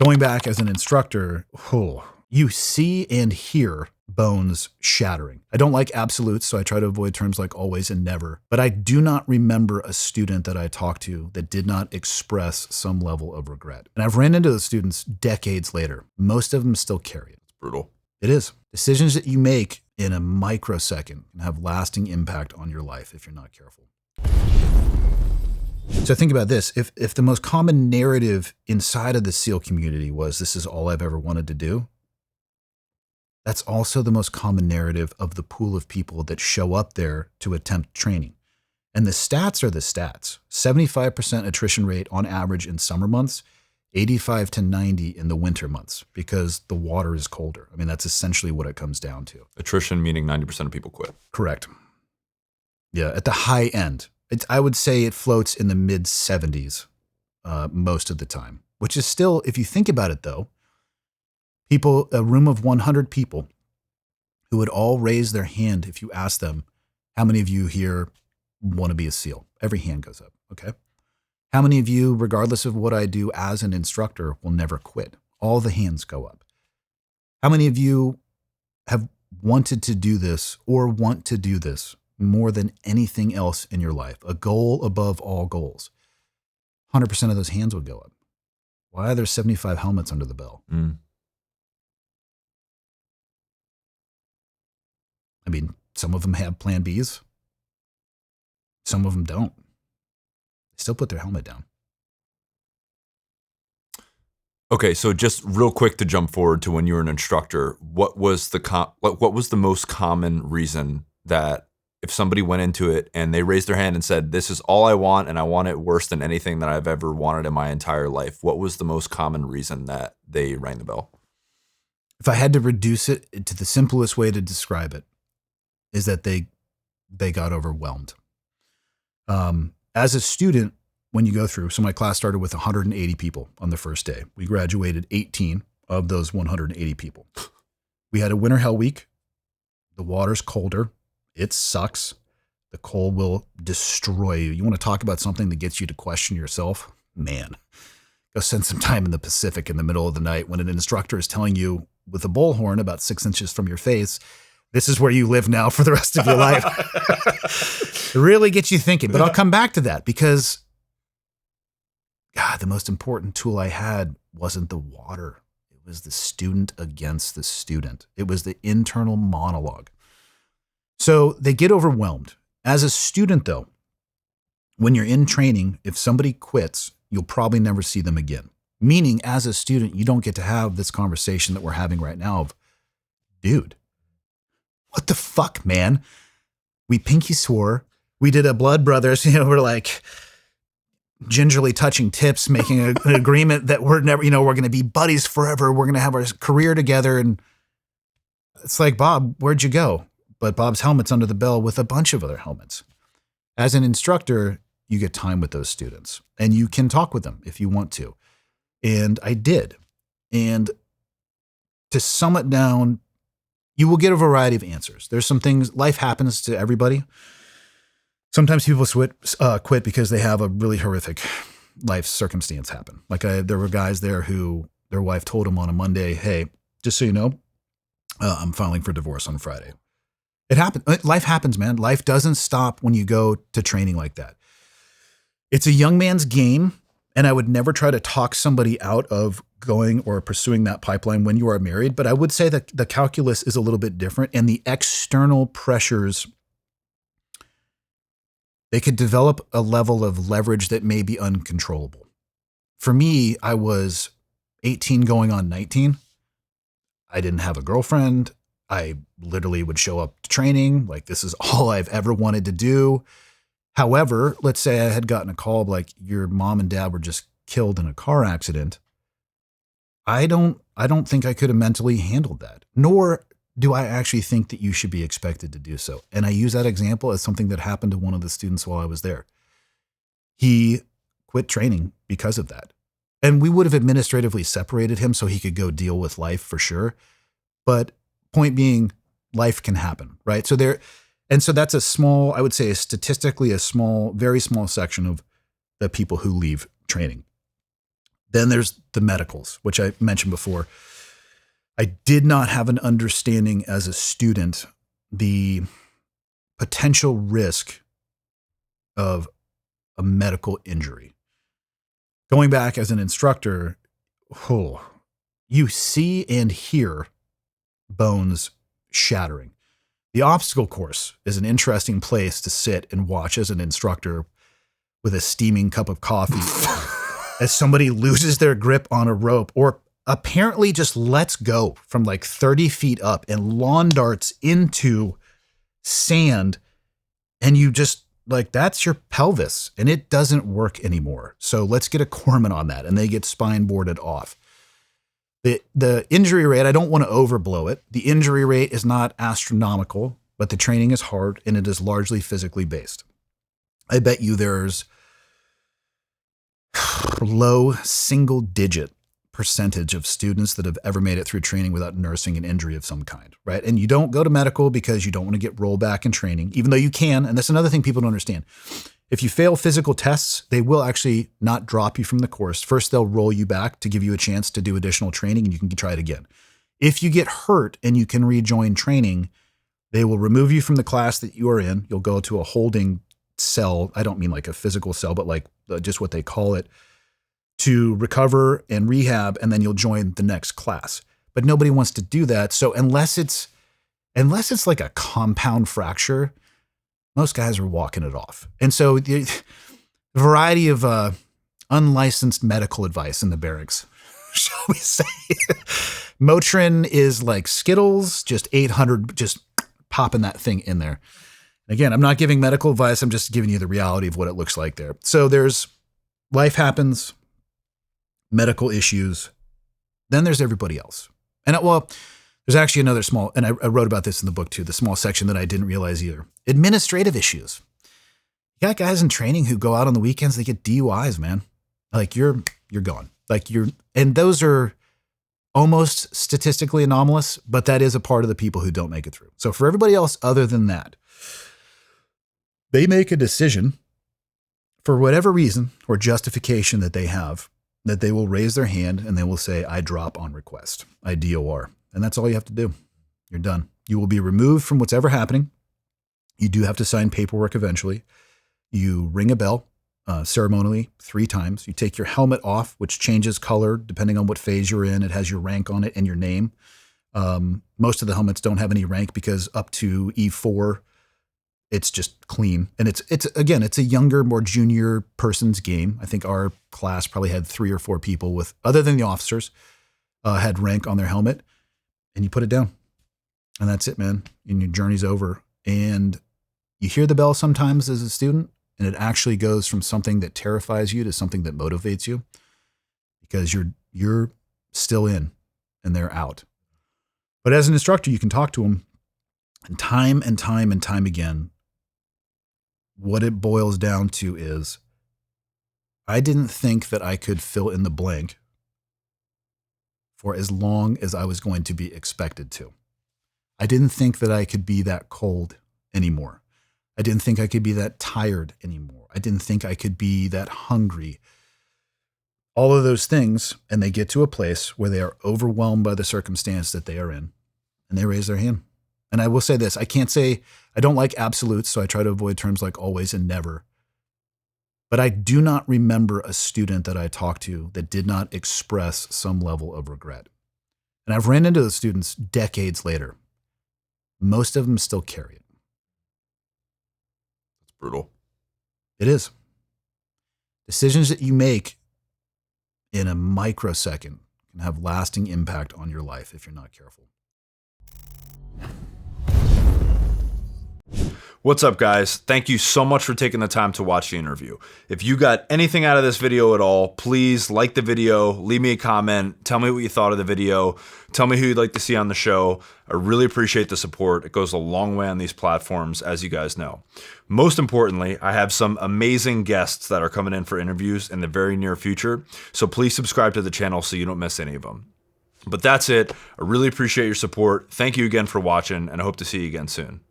Going back as an instructor, you see and hear bones shattering. I don't like absolutes, so I try to avoid terms like always and never. But I do not remember a student that I talked to that did not express some level of regret. And I've ran into those students decades later. Most of them still carry it. It's brutal. It is. Decisions that you make in a microsecond can have lasting impact on your life if you're not careful. So think about this. If the most common narrative inside of the SEAL community was, this is all I've ever wanted to do, that's also the most common narrative of the pool of people that show up there to attempt training. And the stats are the stats. 75% attrition rate on average in summer months, 85 to 90 in the winter months, because the water is colder. I mean, that's essentially what it comes down to. Attrition meaning 90% of people quit. Correct. Yeah, at the high end. I would say it floats in the mid 70s most of the time, which is still, if you think about it though, a room of 100 people who would all raise their hand if you ask them, how many of you here want to be a SEAL? Every hand goes up, okay? How many of you, regardless of what I do as an instructor, will never quit? All the hands go up. How many of you have wanted to do this or want to do this more than anything else in your life? A goal above all goals. 100% of those hands would go up. Why are there 75 helmets under the bell? I mean, some of them have plan Bs. Some of them don't. They still put their helmet down. Okay, so just real quick to jump forward to when you were an instructor, what was the most common reason that if somebody went into it and they raised their hand and said, this is all I want and I want it worse than anything that I've ever wanted in my entire life, what was the most common reason that they rang the bell? If I had to reduce it to the simplest way to describe it, is that they got overwhelmed. As a student, when you go through, so my class started with 180 people on the first day. We graduated 18 of those 180 people. We had a winter hell week. The water's colder. It sucks. The cold will destroy you. You want to talk about something that gets you to question yourself? Man, go spend some time in the Pacific in the middle of the night when an instructor is telling you with a bullhorn about 6 inches from your face, this is where you live now for the rest of your life. It really gets you thinking. But I'll come back to that because, God, the most important tool I had wasn't the water. It was the student against the student. It was the internal monologue. So they get overwhelmed. As a student, though, when you're in training, if somebody quits, you'll probably never see them again. Meaning, as a student, you don't get to have this conversation that we're having right now of, dude, what the fuck, man? We pinky swore. We did a blood brothers. We're like gingerly touching tips, making an agreement that we're never, we're going to be buddies forever. We're going to have our career together. And it's like, Bob, where'd you go? But Bob's helmet's under the bell with a bunch of other helmets. As an instructor, you get time with those students and you can talk with them if you want to. And I did. And to sum it down, you will get a variety of answers. There's some things, life happens to everybody. Sometimes people quit because they have a really horrific life circumstance happen. Like there were guys there who their wife told them on a Monday, hey, just so you know, I'm filing for divorce on Friday. It happened. Life happens, man. Life doesn't stop when you go to training like that. It's a young man's game. And I would never try to talk somebody out of going or pursuing that pipeline when you are married. But I would say that the calculus is a little bit different and the external pressures, they could develop a level of leverage that may be uncontrollable. For me, I was 18 going on 19. I didn't have a girlfriend. I literally would show up to training. Like, this is all I've ever wanted to do. However, let's say I had gotten a call like your mom and dad were just killed in a car accident. I don't think I could have mentally handled that, nor do I actually think that you should be expected to do so. And I use that example as something that happened to one of the students while I was there. He quit training because of that. And we would have administratively separated him so he could go deal with life for sure. But point being, life can happen, right? So that's a small, I would say statistically a small, very small section of the people who leave training. Then there's the medicals, which I mentioned before. I did not have an understanding as a student the potential risk of a medical injury. Going back as an instructor, you see and hear bones shattering. The obstacle course is an interesting place to sit and watch as an instructor with a steaming cup of coffee as somebody loses their grip on a rope or apparently just lets go from like 30 feet up and lawn darts into sand. And you just like, that's your pelvis and it doesn't work anymore. So let's get a corpsman on that. And they get spine boarded off. The injury rate, I don't want to overblow it. The injury rate is not astronomical, but the training is hard and it is largely physically based. I bet you there's low single-digit percentage of students that have ever made it through training without nursing an injury of some kind, right? And you don't go to medical because you don't want to get rolled back in training, even though you can. And that's another thing people don't understand. If you fail physical tests, they will actually not drop you from the course. First, they'll roll you back to give you a chance to do additional training and you can try it again. If you get hurt and you can rejoin training, they will remove you from the class that you are in. You'll go to a holding cell. I don't mean like a physical cell, but like just what they call it, to recover and rehab, and then you'll join the next class. But nobody wants to do that. So unless it's like a compound fracture, most guys are walking it off. And so the variety of unlicensed medical advice in the barracks, shall we say. Motrin is like Skittles, just 800, just popping that thing in there. Again, I'm not giving medical advice. I'm just giving you the reality of what it looks like there. So there's life happens, medical issues. Then there's everybody else. And there's actually another small, and I wrote about this in the book too, the small section that I didn't realize either. Administrative issues. You got guys in training who go out on the weekends, they get DUIs, man. Like you're gone. And those are almost statistically anomalous, but that is a part of the people who don't make it through. So for everybody else other than that, they make a decision for whatever reason or justification that they have, that they will raise their hand and they will say, I drop on request, I DOR. And that's all you have to do. You're done. You will be removed from what's ever happening. You do have to sign paperwork eventually. You ring a bell ceremonially 3 times. You take your helmet off, which changes color depending on what phase you're in. It has your rank on it and your name. Most of the helmets don't have any rank because up to E4, it's just clean. And it's a younger, more junior person's game. I think our class probably had 3 or 4 people with, other than the officers, had rank on their helmet. And you put it down. And that's it, man. And your journey's over. And you hear the bell sometimes as a student, and it actually goes from something that terrifies you to something that motivates you because you're still in and they're out. But as an instructor, you can talk to them, and time and time again, what it boils down to is, I didn't think that I could fill in the blank for as long as I was going to be expected to. I didn't think that I could be that cold anymore. I didn't think I could be that tired anymore. I didn't think I could be that hungry. All of those things, and they get to a place where they are overwhelmed by the circumstance that they are in, and they raise their hand. And I will say this, I don't like absolutes, so I try to avoid terms like always and never. But I do not remember a student that I talked to that did not express some level of regret. And I've ran into those students decades later. Most of them still carry it. It's brutal. It is. Decisions that you make in a microsecond can have lasting impact on your life if you're not careful. What's up, guys? Thank you so much for taking the time to watch the interview. If you got anything out of this video at all, please like the video, leave me a comment, tell me what you thought of the video, tell me who you'd like to see on the show. I really appreciate the support. It goes a long way on these platforms, as you guys know. Most importantly, I have some amazing guests that are coming in for interviews in the very near future, so please subscribe to the channel so you don't miss any of them. But that's it. I really appreciate your support. Thank you again for watching, and I hope to see you again soon.